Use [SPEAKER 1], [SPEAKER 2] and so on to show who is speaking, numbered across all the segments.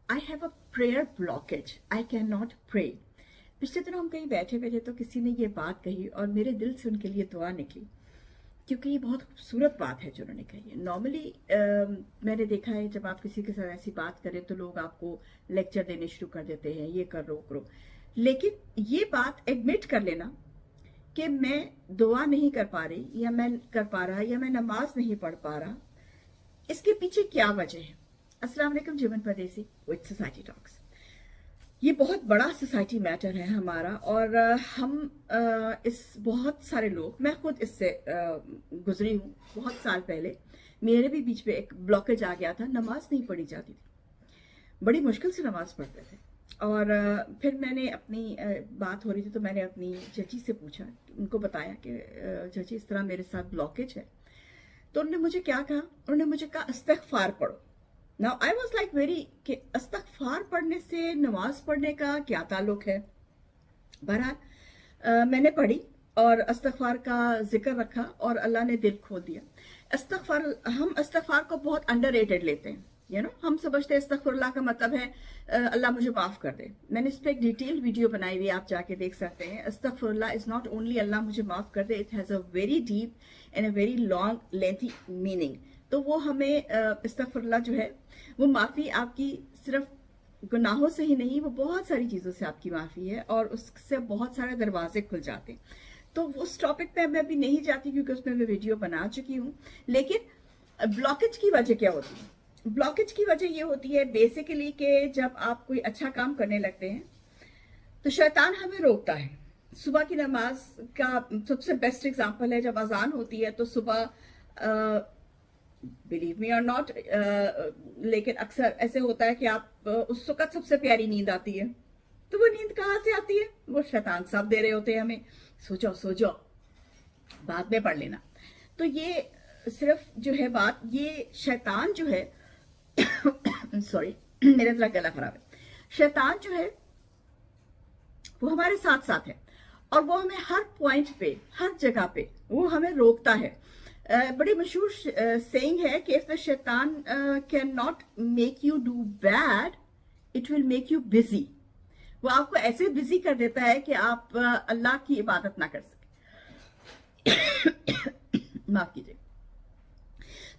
[SPEAKER 1] I have a prayer blockage, I can not pray. पिछले दिनों हम कहीं बैठे बैठे तो किसी ने ये बात कही और मेरे दिल से उनके लिए दुआ निकली, क्योंकि ये बहुत खूबसूरत बात है जो उन्होंने कही है। नॉर्मली मैंने देखा है जब आप किसी के साथ ऐसी बात करें तो लोग आपको लेक्चर देने शुरू कर देते हैं, ये करो, लेकिन ये बात एडमिट कर लेना कि मैं दुआ नहीं कर पा रही या मैं कर पा रहा या मैं नमाज नहीं पढ़ पा रहा, इसके पीछे क्या वजह है। अस्सलाम वालेकुम जीवन परदेसी विद सोसाइटी टॉक्स। ये बहुत बड़ा सोसाइटी मैटर है हमारा, और हम इस बहुत सारे लोग, मैं खुद इससे गुजरी हूँ। बहुत साल पहले मेरे भी बीच में एक ब्लॉकेज आ गया था, नमाज नहीं पढ़ी जाती थी, बड़ी मुश्किल से नमाज पढ़ते थे। और फिर मैंने अपनी बात हो रही थी तो मैंने अपनी चाची से पूछा, उनको बताया कि चाची इस तरह मेरे साथ ब्लॉकेज है। तो उन्होंने मुझे क्या कहा, उन्होंने मुझे कहा इस्तिग़फ़ार पढ़ो। Now I was like very कि इस्तिग़फ़ार पढ़ने से नमाज पढ़ने का क्या ताल्लुक है। बहरहाल मैंने पढ़ी और इस्तिग़फ़ार का जिक्र रखा और अल्लाह ने दिल खोल दिया। हम इस्तिग़फ़ार को बहुत अंडररेटेड लेते हैं, हम समझते हैं इस्तग़फ़िरुल्लाह का मतलब है अल्लाह मुझे माफ कर दे। मैंने इस पर एक डिटेल वीडियो बनाई हुई है, आप जाके देख सकते हैं। इस्तग़फ़िरुल्लाह इज नॉट ओनली अल्लाह मुझे माफ कर दे, it has a very deep and a very long lengthy meaning. तो वो हमें इस्तग़फ़िरुल्लाह जो है वो माफी आपकी सिर्फ गुनाहों से ही नहीं, वो बहुत सारी चीजों से आपकी माफी है और उससे बहुत सारे दरवाजे खुल जाते हैं। तो उस टॉपिक पे मैं अभी नहीं जाती क्योंकि उसमें मैं वीडियो बना चुकी हूँ। लेकिन ब्लॉकेज की वजह क्या होती है? ब्लॉकेज की वजह ये होती है बेसिकली कि जब आप कोई अच्छा काम करने लगते हैं तो शैतान हमें रोकता है। सुबह की नमाज का सबसे बेस्ट एग्जांपल है, जब अजान होती है तो सुबह बिलीव मी और नॉट, लेकिन अक्सर ऐसे होता है कि आप उस वक्त सबसे प्यारी नींद आती है। तो वो नींद कहाँ से आती है? वो शैतान सब दे रहे होते हैं हमें, सो जाओ बाद में पढ़ लेना। तो ये सिर्फ जो है बात, ये शैतान जो है सॉरी मेरा जरा गला खराब है। शैतान जो है वो हमारे साथ साथ है और वो हमें हर पॉइंट पे, हर जगह पे वो हमें रोकता है। बड़ी मशहूर सेइंग है कि इफ द शैतान can not make you do bad, it will make you busy. वो आपको ऐसे बिजी कर देता है कि आप अल्लाह की इबादत ना कर सके माफ कीजिए।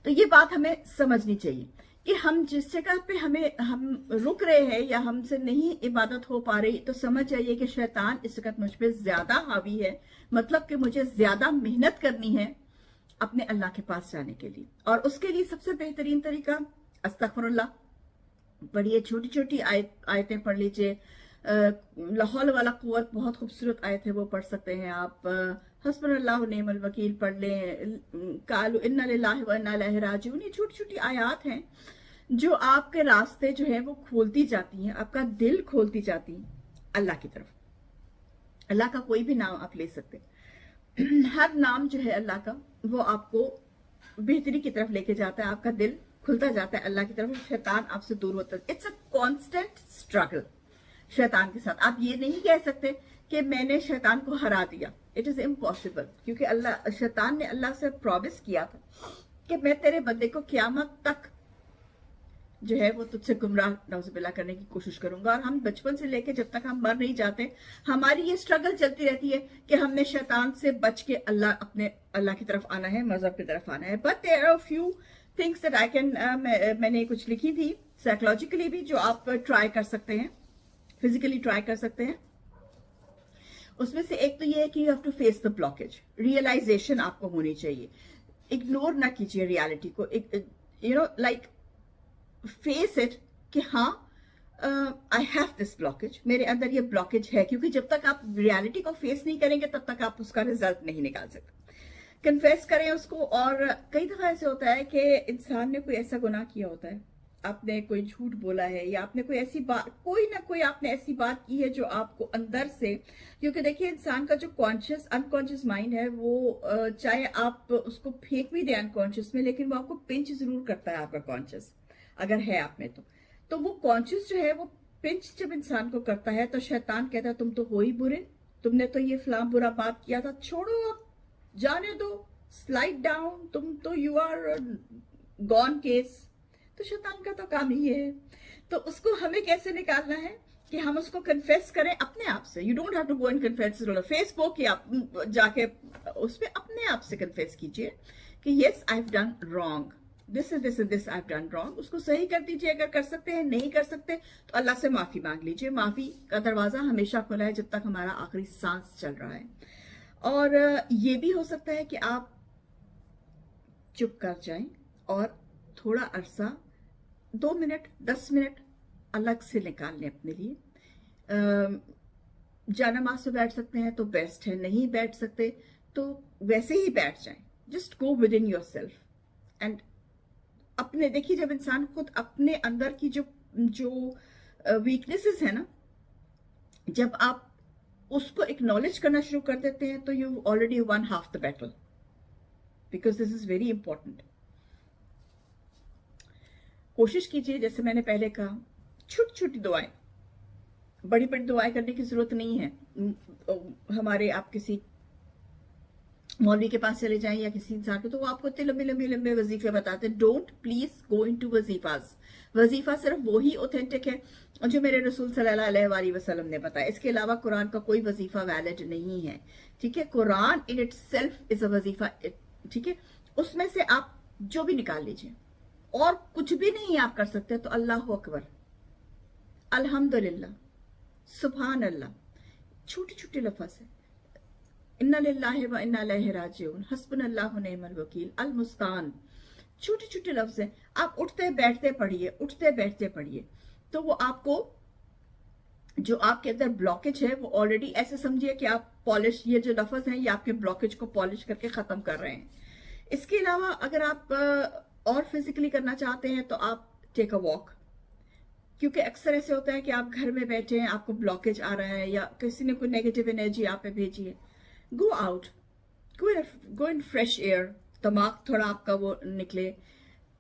[SPEAKER 1] तो ये बात हमें समझनी चाहिए कि हम जिस जगह पे हम रुक रहे हैं या हमसे नहीं इबादत हो पा रही, तो समझ जाइए कि शैतान इस वक्त मुझ पे ज्यादा हावी है। मतलब कि मुझे ज्यादा मेहनत करनी है अपने अल्लाह के पास जाने के लिए, और उसके लिए सबसे बेहतरीन तरीका अस्तगफुरुल्लाह पढ़िए। छोटी छोटी आयतें पढ़ लीजिए। लाहौल वाला कुव्वत बहुत खूबसूरत आयत है, वो पढ़ सकते हैं आप। हस्बुनल्लाहु निअमल वकील पढ़ लें, कालू इन्ना लिल्लाहि व इन्ना इलैहि राजिऊन। ये छोटी छोटी आयात हैं जो आपके रास्ते जो है वो खोलती जाती हैं, आपका दिल खोलती जाती हैं अल्लाह की तरफ। अल्लाह का कोई भी नाम आप ले सकते हैं, हर नाम जो है अल्लाह का वो आपको बेहतरी की तरफ लेके जाता है, आपका दिल खुलता जाता है अल्लाह की तरफ, शैतान आपसे दूर होता है। इट्स अ कॉन्स्टेंट स्ट्रगल शैतान के साथ। आप ये नहीं कह सकते कि मैंने शैतान को हरा दिया, इट इज इम्पॉसिबल, क्योंकि शैतान ने अल्लाह से प्रॉमिस किया था कि मैं तेरे बंदे को क़यामत तक जो है वो तुझसे गुमराह नौजुबिल्लाह करने की कोशिश करूंगा। और हम बचपन से लेके जब तक हम मर नहीं जाते, हमारी ये स्ट्रगल चलती रहती है कि हमने शैतान से बच के अल्लाह की तरफ आना है, मजहब की तरफ आना है। But there are few things that I can, मैंने कुछ लिखी थी साइकोलॉजिकली भी, जो आप ट्राई कर सकते हैं, फिजिकली ट्राई कर सकते हैं। उसमें से एक तो ये है कि you have to face the blockage. Realization आपको होनी चाहिए, इग्नोर ना कीजिए रियलिटी को, लाइक फेस इट कि हाँ आई हैव दिस ब्लॉकेज, मेरे अंदर ये ब्लॉकेज है। क्योंकि जब तक आप रियलिटी को फेस नहीं करेंगे तब तक आप उसका रिजल्ट नहीं निकाल सकते। कन्फेस करें उसको। और कई दफा ऐसे होता है कि इंसान ने कोई ऐसा गुनाह किया होता है, आपने कोई झूठ बोला है या आपने कोई ऐसी बात, कोई ना कोई आपने ऐसी बात की है जो आपको अंदर से, क्योंकि देखिए इंसान का जो कॉन्शियस अनकॉन्शियस माइंड है वो चाहे आप उसको फेंक भी दें अनकॉन्शियस में, लेकिन वो आपको पिंच जरूर करता है आपका कॉन्शियस, अगर है आप में तो वो कॉन्शियस जो है वो पिंच जब इंसान को करता है तो शैतान कहता है तुम तो हो ही बुरे, तुमने तो ये फलां बुरा बात किया था, छोड़ो अब, जाने दो, स्लाइड डाउन, तुम तो यू आर गॉन केस। तो शैतान का तो काम ही है। तो उसको हमें कैसे निकालना है कि हम उसको कन्फेस करें अपने आप से। You don't have to go and confess Facebook या जाके उस पर अपने आप से कन्फेस कीजिए कि yes I have done wrong, this is this is this I have done wrong. उसको सही कर दीजिए अगर कर सकते हैं, नहीं कर सकते तो अल्लाह से माफी मांग लीजिए। माफी का दरवाजा हमेशा खुला है जब तक हमारा आखिरी सांस चल रहा है। और ये भी हो सकता है कि आप चुप कर जाएं और थोड़ा अरसा 2 मिनट 10 मिनट अलग से निकाल लें अपने लिए। जानमाज से बैठ सकते हैं तो बेस्ट है, नहीं बैठ सकते तो वैसे ही बैठ जाएं। Just go with in your self and अपने देखिए, जब इंसान खुद अपने अंदर की जो वीकनेसेस है ना, जब आप उसको एक्नॉलेज करना शुरू कर देते हैं तो you already one half the battle, because this is very important. कोशिश कीजिए, जैसे मैंने पहले कहा, छोटी छोटी दुआएं, बड़ी बड़ी दुआएं करने की जरूरत नहीं है। हमारे आप किसी मौलवी के पास चले जाएं या किसी इंसान के, तो वो आपको इतने लंबे लंबे लंबे वजीफे बताते हैं। Don't please go into wazifas. वजीफा सिर्फ वही ऑथेंटिक है जो मेरे रसूल सल्लल्लाहु अलैहि वसल्लम ने बताया। इसके अलावा कुरान का कोई वजीफा वैलिड नहीं है, ठीक है। Quran in itself is a वजीफा, ठीक है। उसमें से आप जो भी निकाल लीजिए, और कुछ भी नहीं आप कर सकते तो अल्लाह अकबर, अल्हम्दुलिल्लाह, सुभान अल्लाह, छोटे छोटे लफ्ज है। इन्ना लिल्लाहि व इन्ना इलैहि राजिऊन, हस्बुनल्लाहु व निअमल वकील, अल मुस्तान, छोटे छोटे लफ्ज हैं। आप उठते बैठते पढ़िए, उठते बैठते पढ़िए, तो वो आपको, जो आपके अंदर ब्लॉकेज है वो ऑलरेडी, ऐसे समझिए कि आप पॉलिश, ये जो लफ्ज हैं ये आपके ब्लॉकेज को पॉलिश करके खत्म कर रहे हैं। इसके अलावा अगर आप और फिजिकली करना चाहते हैं तो आप टेक अ वॉक, क्योंकि अक्सर ऐसे होता है कि आप घर में बैठे हैं, आपको ब्लॉकेज आ रहा है या किसी ने कोई नेगेटिव एनर्जी आप पे भेजी है। Go out, go in fresh air, दिमाग थोड़ा आपका वो निकले,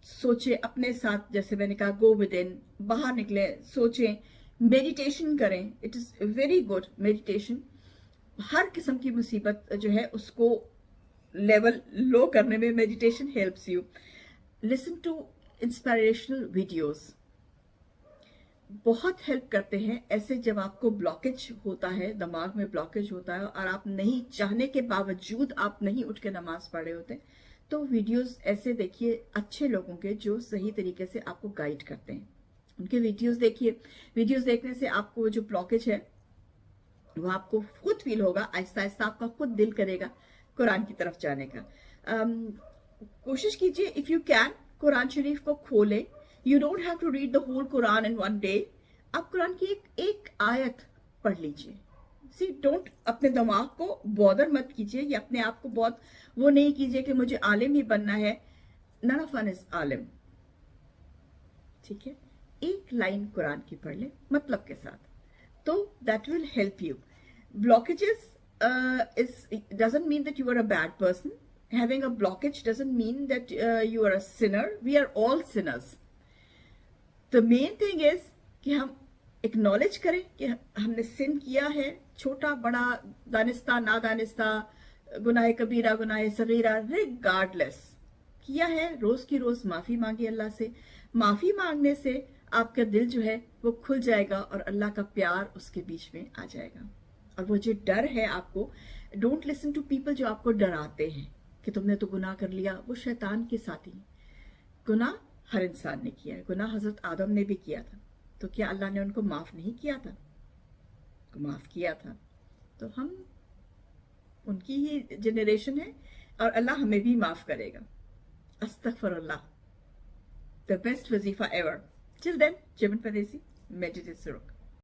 [SPEAKER 1] सोचे अपने साथ, जैसे मैंने कहा गो विद इन, बाहर निकले, सोचें, मेडिटेशन करें। It is very good meditation. हर किस्म की मुसीबत जो है उसको लेवल लो करने में meditation helps you. Listen to inspirational videos, बहुत हेल्प करते हैं ऐसे जब आपको ब्लॉकेज होता है, दिमाग में ब्लॉकेज होता है और आप नहीं चाहने के बावजूद आप नहीं उठ के नमाज पढ़ रहे होते, तो वीडियोस ऐसे देखिए अच्छे लोगों के जो सही तरीके से आपको गाइड करते हैं, उनके वीडियोस देखिए। वीडियोस देखने से आपको जो ब्लॉकेज है वो आपको खुद फील होगा, आहिस्ता आहिस्ता आपका खुद दिल करेगा कुरान की तरफ जाने का। कोशिश कीजिए, इफ यू कैन, कुरान शरीफ को खोलें। You don't have to read the whole Quran in one day. आप कुरान की एक आयत पढ़ लीजिए। See, don't अपने दिमाग को बॉदर मत कीजिए, या अपने आप को बहुत वो नहीं कीजिए कि मुझे आलिम ही बनना है। None of us is आलिम, ठीक है। एक लाइन कुरान की पढ़ ले मतलब के साथ, तो that will help you. Blockages doesn't mean that you are a bad person. Having a blockage doesn't mean that you are a sinner. We are all sinners. The main thing is कि हम acknowledge करें कि हमने सिन किया है, छोटा बड़ा, दानिस्ता ना दानिस्ता, गुनाह कबीरा गुनाह सगीरा, रिगार्डलेस किया है, रोज की रोज माफी मांगे अल्लाह से। माफी मांगने से आपका दिल जो है वो खुल जाएगा और अल्लाह का प्यार उसके बीच में आ जाएगा। और वो जो डर है आपको, डोंट लिसन टू पीपल जो आपको डराते हैं कि तुमने तो गुनाह कर लिया, वो शैतान के साथी। गुनाह हर इंसान ने किया है, गुनाह हजरत आदम ने भी किया था, तो क्या अल्लाह ने उनको माफ नहीं किया था? माफ किया था। तो हम उनकी ही जनरेशन है और अल्लाह हमें भी माफ करेगा। अस्तगफिरुल्लाह, द बेस्ट वजीफा एवर। टिल देन, जीवन परदेसी, मेडिटेट सुरुक।